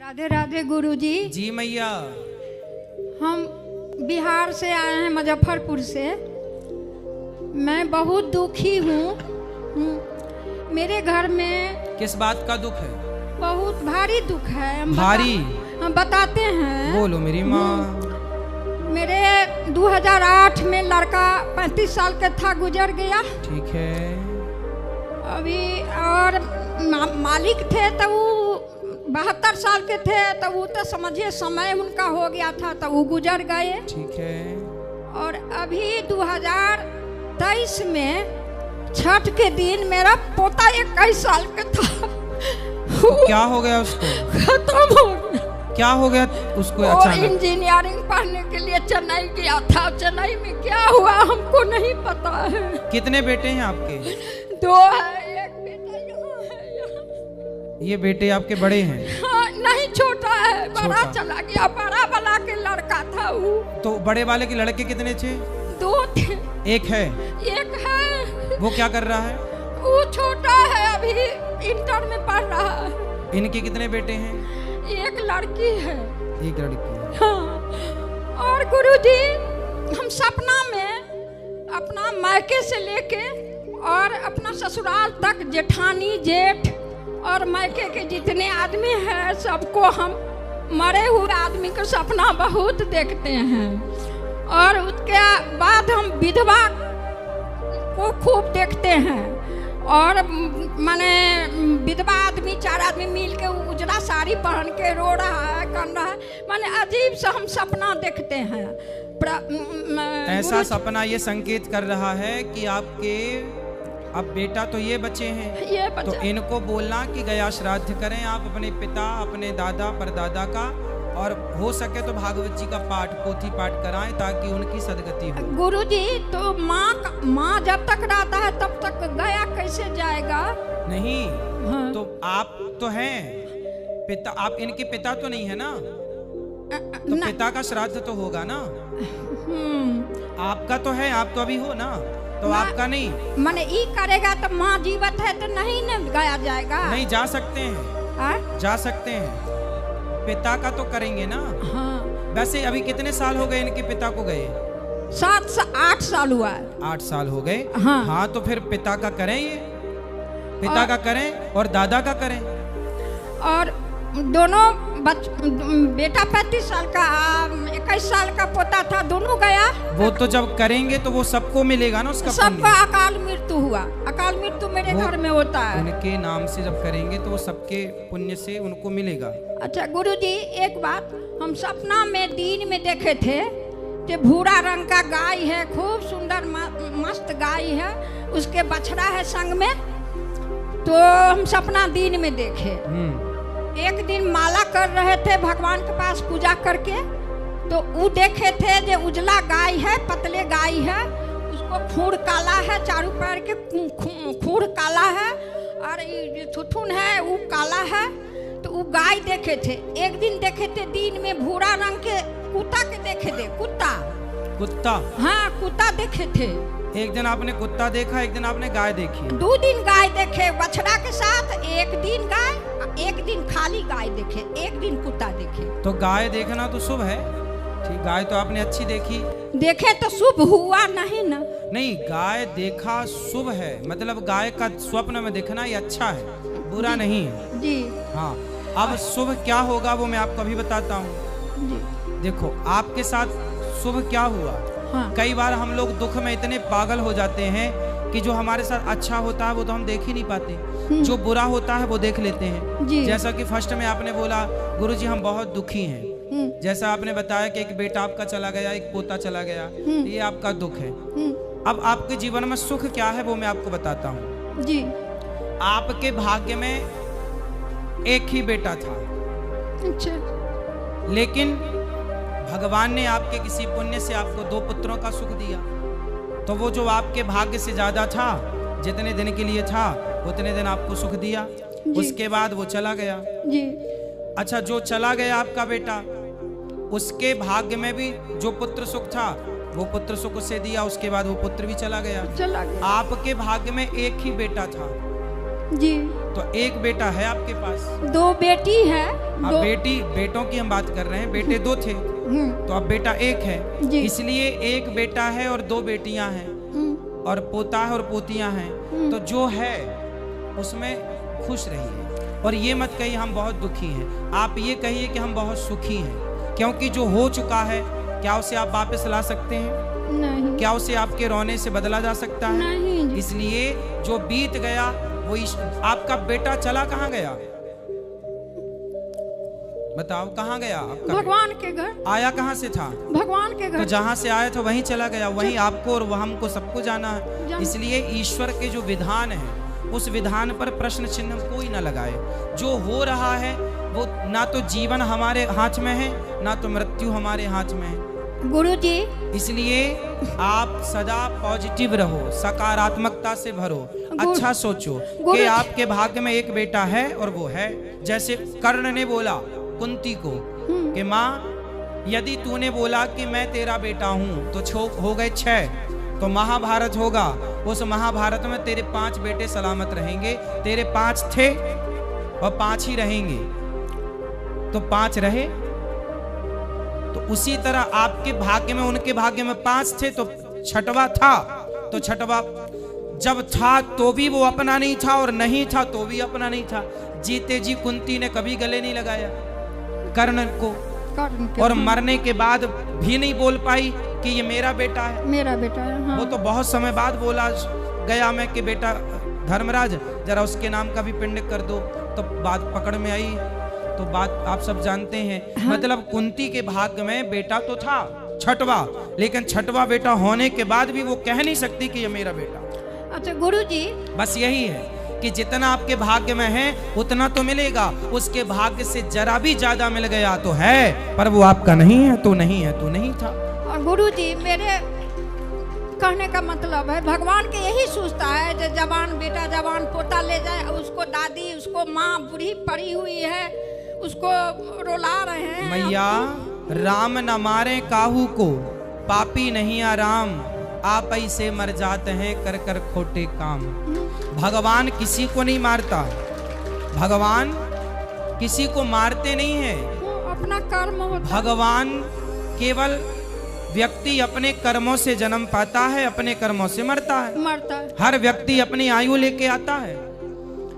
राधे राधे गुरुजी। जी मैया। हम बिहार से आए हैं, मुजफ्फरपुर से। मैं बहुत दुखी हूँ। मेरे घर में किस बात का दुख है? बहुत भारी दुख है। हम बताते हैं। बोलो मेरी माँ। मेरे 2008 में लड़का 35 साल का था, गुजर गया। ठीक है। अभी और मालिक थे तो वो 72 साल के थे, तो वो तो समझिए समय उनका हो गया था, तो वो गुजर गए। ठीक है। और अभी 2023 में छठ के दिन मेरा पोता 21 साल का था। तो क्या हो गया उसको? खत्म हो गया। क्या हो गया उसको? और इंजीनियरिंग पढ़ने के लिए चेन्नई गया था। चेन्नई में क्या हुआ हमको नहीं पता है। कितने बेटे हैं आपके? 2 है, एक बेटा यहाँ है, यहाँ। ये बेटे आपके बड़े हैं? हाँ, नहीं छोटा है, बड़ा चला गया। बड़ा वाला के लड़का था वो। तो बड़े वाले के लड़के कितने थे? 2 थे। एक है? एक है। वो क्या कर रहा है? वो छोटा है, अभी इंटर में पढ़ रहा है। इनके कितने बेटे हैं? एक लड़की है। एक लड़की है। हाँ। और गुरुजी, हम सपना में अपना मायके से लेके और अपना ससुराल तक जेठानी जेठ और मायके के जितने आदमी हैं सबको हम मरे हुए आदमी का सपना बहुत देखते हैं। और उसके बाद हम विधवा को खूब देखते हैं। और माने विधवा आदमी 4 आदमी मिल के उजला साड़ी पहन के रो रहा है, कर रहा है। माने अजीब सा हम सपना देखते हैं। ऐसा सपना ये संकेत कर रहा है कि आपके अब बेटा तो ये बच्चे हैं, तो इनको बोलना कि गया श्राद्ध करें आप अपने पिता, अपने दादा परदादा का, और हो सके तो भागवत जी का पाठ, पोथी पाठ कराएं ताकि उनकी सदगति हो। गुरुजी, तो माँ जब तक रहता है तब तक गया कैसे जाएगा? नहीं। हाँ। तो आप तो हैं पिता, आप इनके पिता तो नहीं है ना? तो पिता का श्राद्ध तो होगा ना? आपका तो है, आप तो अभी हो ना, तो आपका नहीं। माने ई करेगा तो माँ जीवित है तो नहीं न गया जाएगा? नहीं, जा सकते हैं। जा सकते हैं। पिता का तो करेंगे ना? हाँ। वैसे अभी कितने साल हो गए इनके पिता को गए? 8 साल हुआ है। 8 साल हो गए। हाँ। हाँ, तो फिर पिता का करें, ये पिता का करें और दादा का करें। और दोनों बेटा 35 साल का 21 साल का पोता था, दोनों गया। वो तो जब करेंगे तो वो सबको मिलेगा ना उसका। सबका अकाल मृत्यु हुआ। अकाल मृत्यु मेरे घर में होता है। उनके नाम से जब करेंगे तो वो सबके पुण्य से उनको मिलेगा। अच्छा गुरुजी, एक बात हम सपना में दिन में देखे थे कि भूरा रंग का गाय है, खूब सुंदर मस्त गाय है, उसके बछड़ा है संग में। तो हम सपना दिन में देखे। एक दिन माला कर रहे थे भगवान के पास पूजा करके, तो वो देखे थे जो उजला गाय है, पतले गाय है, उसको खूर काला है, चारों पैर के खूर काला है, और ये थुथुन है वो काला है। तो वो गाय देखे थे। एक दिन देखे थे दिन में भूरा रंग के कुत्ता के देखे थे। कुत्ता? हाँ, कुत्ता देखे थे। एक दिन आपने कुत्ता देखा, एक दिन आपने गाय देखी? 2 दिन गाय देखे बछड़ा के साथ। एक दिन गाय, एक दिन खाली गाय देखे, एक दिन कुत्ता देखे। तो गाय देखना तो शुभ है। ठीक, गाय तो आपने अच्छी देखी। देखे तो शुभ हुआ नहीं ना? नहीं, गाय देखा शुभ है, मतलब गाय का स्वप्न में देखना ये अच्छा है, बुरा नहीं है जी। हाँ। अब शुभ क्या होगा वो मैं आपको अभी बताता हूँ। देखो आपके साथ शुभ क्या हुआ। हाँ। कई बार हम लोग दुख में इतने पागल हो जाते हैं कि जो हमारे साथ अच्छा होता है वो तो हम देख ही नहीं पाते, जो बुरा होता है वो देख लेते हैं। जैसा कि फर्स्ट में आपने बोला गुरुजी हम बहुत दुखी हैं। जैसा आपने बताया कि एक बेटा आपका चला गया, एक पोता चला गया, ये आपका दुख है। अब आपके जीवन में सुख क्या है वो मैं आपको बताता हूँ जी। आपके भाग्य में एक ही बेटा था। अच्छा। लेकिन भगवान ने आपके किसी पुण्य से आपको 2 पुत्रों का सुख दिया। तो वो जो आपके भाग्य से ज्यादा था, जितने दिन के लिए था उतने दिन आपको सुख दिया, उसके बाद वो चला गया जी। अच्छा, जो चला गया आपका बेटा, उसके भाग्य में भी जो पुत्र सुख था वो पुत्र सुख उसे दिया, उसके बाद वो पुत्र भी चला गया। आपके भाग्य में एक ही बेटा था जी। तो एक बेटा है आपके पास? 2 बेटी है, अब बेटों की हम बात कर रहे हैं, बेटे 2 थे तो अब बेटा 1 है, इसलिए 1 बेटा है और 2 बेटियां हैं और पोता है और पोतियां हैं। तो जो है उसमें खुश रहिए और ये मत कहिए हम बहुत दुखी हैं, आप ये कहिए कि हम बहुत सुखी हैं, क्योंकि जो हो चुका है क्या उसे आप वापस ला सकते हैं? नहीं। क्या उसे आपके रोने से बदला जा सकता है? नहीं। इसलिए जो बीत गया वो आपका बेटा चला कहाँ गया? बताओ कहाँ गया आपका? भगवान के घर। आया कहाँ से था? भगवान के घर। तो जहाँ से आया था वहीं चला गया, वहीं आपको और हमको सबको जाना है। इसलिए ईश्वर के जो विधान है उस विधान पर प्रश्न चिन्ह कोई ना लगाए। जो हो रहा है वो ना तो जीवन हमारे हाथ में है ना तो मृत्यु हमारे हाथ में है गुरुजी। इसलिए आप सदा पॉजिटिव रहो, सकारात्मकता से भरो, अच्छा सोचो कि आपके भाग्य में एक बेटा है और वो है। जैसे कर्ण ने बोला कुंती को कि माँ यदि तूने बोला कि मैं तेरा बेटा हूँ तो हो गए 6, तो महाभारत होगा, उस महाभारत में तेरे 5 बेटे सलामत रहेंगे। तेरे 5 थे और 5 ही रहेंगे, तो 5 रहे। तो उसी तरह आपके भाग्य में, उनके भाग्य में 5 थे तो 6वां था, तो 6वां जब था तो भी वो अपना नहीं था और नहीं था तो भी अपना नहीं था। जीते जी कुंती ने कभी गले नहीं लगाया कर्ण को, और मरने के बाद भी नहीं बोल पाई कि ये मेरा बेटा है, मेरा बेटा है। हाँ। वो तो बहुत समय बाद बोला गया मैं कि बेटा धर्मराज जरा उसके नाम का भी पिंड कर दो, तो बात पकड़ में आई। तो बात आप सब जानते हैं। हाँ। मतलब कुंती के भाग्य में बेटा तो था 6वां, लेकिन 6वां बेटा होने के बाद भी वो कह नहीं सकती कि ये मेरा बेटा। अच्छा गुरुजी, बस यही है कि जितना आपके भाग्य में है उतना तो मिलेगा, उसके भाग्य से जरा भी ज्यादा मिल गया तो है, पर वो आपका नहीं है तो नहीं है तो नहीं था। और गुरुजी मेरे कहने का मतलब है भगवान के यही सोचता है जो जवान बेटा जवान पोता ले जाए, उसको दादी उसको माँ बूढ़ी पड़ी हुई है उसको रुला रहे हैं। मैया राम न मारे काहू को, पापी नहीं आराम, आप ऐसे मर जाते हैं कर कर खोटे काम। भगवान किसी को नहीं मारता, भगवान किसी को मारते नहीं है, अपना कर्म होता। भगवान केवल व्यक्ति अपने कर्मों से जन्म पाता है, अपने कर्मों से मरता है। हर व्यक्ति अपनी आयु लेके आता है।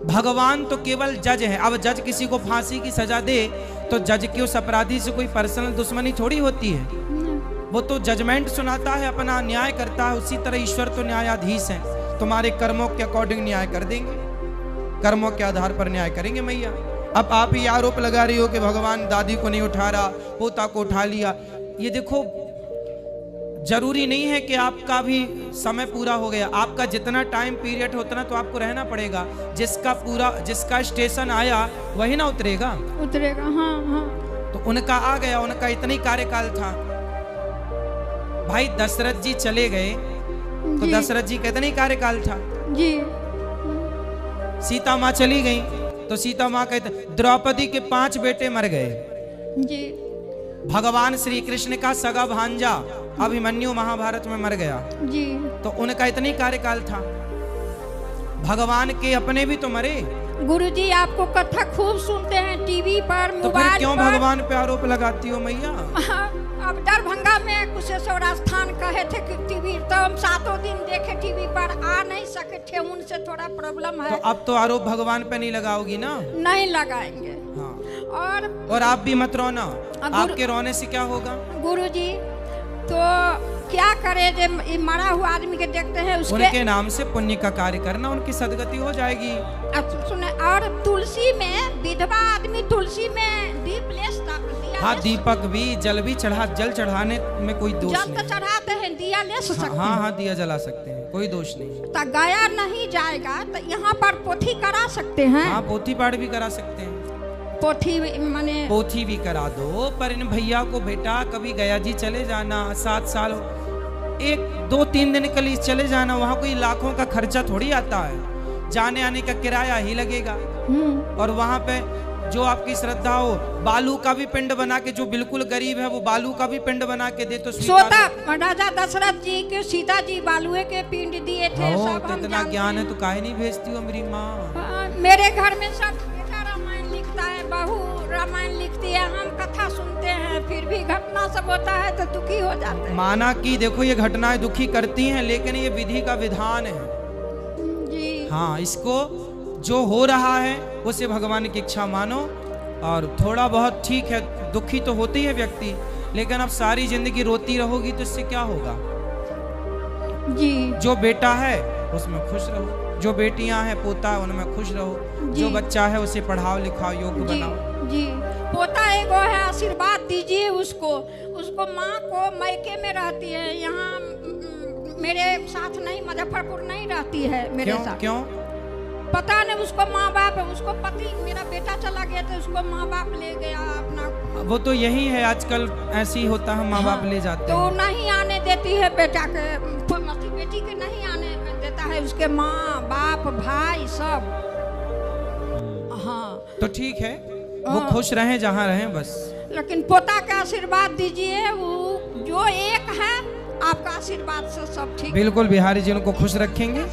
भगवान तो केवल जज है। अब जज किसी को फांसी की सजा दे तो जज की उस अपराधी से कोई पर्सनल दुश्मनी थोड़ी होती है, वो तो जजमेंट सुनाता है, अपना न्याय करता है। उसी तरह ईश्वर तो न्यायाधीश है, तुम्हारे कर्मों के अकॉर्डिंग न्याय कर देंगे, कर्मों के आधार पर न्याय करेंगे मैया। अब आप ही आरोप लगा रही हो कि भगवान दादी को नहीं उठा रहा, पोता को उठा लिया। ये देखो जरूरी नहीं है कि आपका भी समय पूरा हो गया, आपका जितना टाइम पीरियड उतना तो आपको रहना पड़ेगा। जिसका स्टेशन आया वही ना उतरेगा। हाँ हाँ। तो उनका आ गया, उनका इतनी कार्यकाल था। भाई दशरथ जी चले गए तो दशरथ जी का इतना ही कार्यकाल था जी। सीता माँ चली गई तो सीता माँ का, द्रौपदी के 5 बेटे मर गए जी। भगवान श्री कृष्ण का सगा भांजा अभिमन्यु महाभारत में मर गया जी। तो उनका इतनी कार्यकाल था। भगवान के अपने भी तो मरे। गुरुजी आपको कथा खूब सुनते हैं टीवी पर, मोबाइल पर। तो फिर क्यों भगवान पे आरोप लगाती हो मैया? अब दरभंगा में कुशेश्वर स्थान कहे थे कि टीवी, तो हम 7 दिन देखे टीवी पर, आ नहीं सके थे, उनसे थोड़ा प्रॉब्लम है। तो अब तो आरोप भगवान पे नहीं लगाओगी ना? नहीं लगाएंगे। हाँ। और आप भी मत रोना, आपके रोने से क्या होगा? गुरुजी तो क्या करे, जब मरा हुआ आदमी के देखते हैं उनके नाम से पुण्य का कार्य करना, उनकी सदगति हो जाएगी। सुने, और तुलसी में विधवा आदमी तुलसी में दीप ले दिया। हाँ, दीपक भी जल भी जल चढ़ाने में कोई दोष नहीं। जल तो चढ़ाते हैं, दिया ले सकते हैं। हाँ हाँ, दिया जला सकते हैं, कोई दोष नहीं। तो गया नहीं जाएगा तो यहाँ पर पोथी करा सकते हैं। हाँ, पोथी पाठ भी करा सकते हैं। पोथी भी करा दो, पर इन भैया को बेटा कभी गया जी चले जाना, 7 साल 1-2-3 दिन के लिए चले जाना, वहाँ कोई लाखों का खर्चा थोड़ी आता है, जाने आने का किराया ही लगेगा। और वहाँ पे जो आपकी श्रद्धा हो, बालू का भी पिंड बना के, जो बिल्कुल गरीब है वो बालू का भी पिंड बना के दे तो सोता राजा दशरथ जी के सीता जी बालुए के पिंड दिए थे। सब हम इतना ज्ञान है तो काहे नहीं भेजती हो मेरी माँ? मेरे घर में सब रामायण लिखता है, बहू रामायण लिखती है, हम कथा सुनते हैं, फिर भी घटना सब होता है तो दुखी हो जाते हैं। माना कि देखो ये घटनाएं दुखी करती हैं, लेकिन ये विधि का विधान है जी हाँ, इसको जो हो रहा है उसे भगवान की इच्छा मानो। और थोड़ा बहुत ठीक है, दुखी तो होती है व्यक्ति, लेकिन अब सारी जिंदगी रोती रहोगी तो इससे क्या होगा। जी जो बेटा है उसमें खुश रहो, जो बेटियां हैं पोता है उनमें खुश रहो, जो बच्चा है उसे पढ़ाओ लिखाओ योग्य बनाओ। जी पोता एगो है, आशीर्वाद दीजिए उसको। उसको माँ को मैके में रहती है, यहाँ मेरे साथ नहीं, मुजफ्फरपुर नहीं रहती है मेरे साथ। क्यों? पता नहीं, उसको माँ बाप, उसको पति, मेरा बेटा चला गया तो उसको माँ बाप ले गया अपना। वो तो यही है, आजकल ऐसे ही होता है, माँ बाप ले जाते तो हैं। नहीं आने देती है बेटा के, बेटी के नहीं आने देता है, उसके माँ बाप भाई सब। हाँ तो ठीक है, वो खुश रहें जहाँ रहें बस। लेकिन पोता का आशीर्वाद दीजिए, वो जो एक है आपका आशीर्वाद से सब ठीक। बिल्कुल बिहारी जी उनको खुश रखेंगे।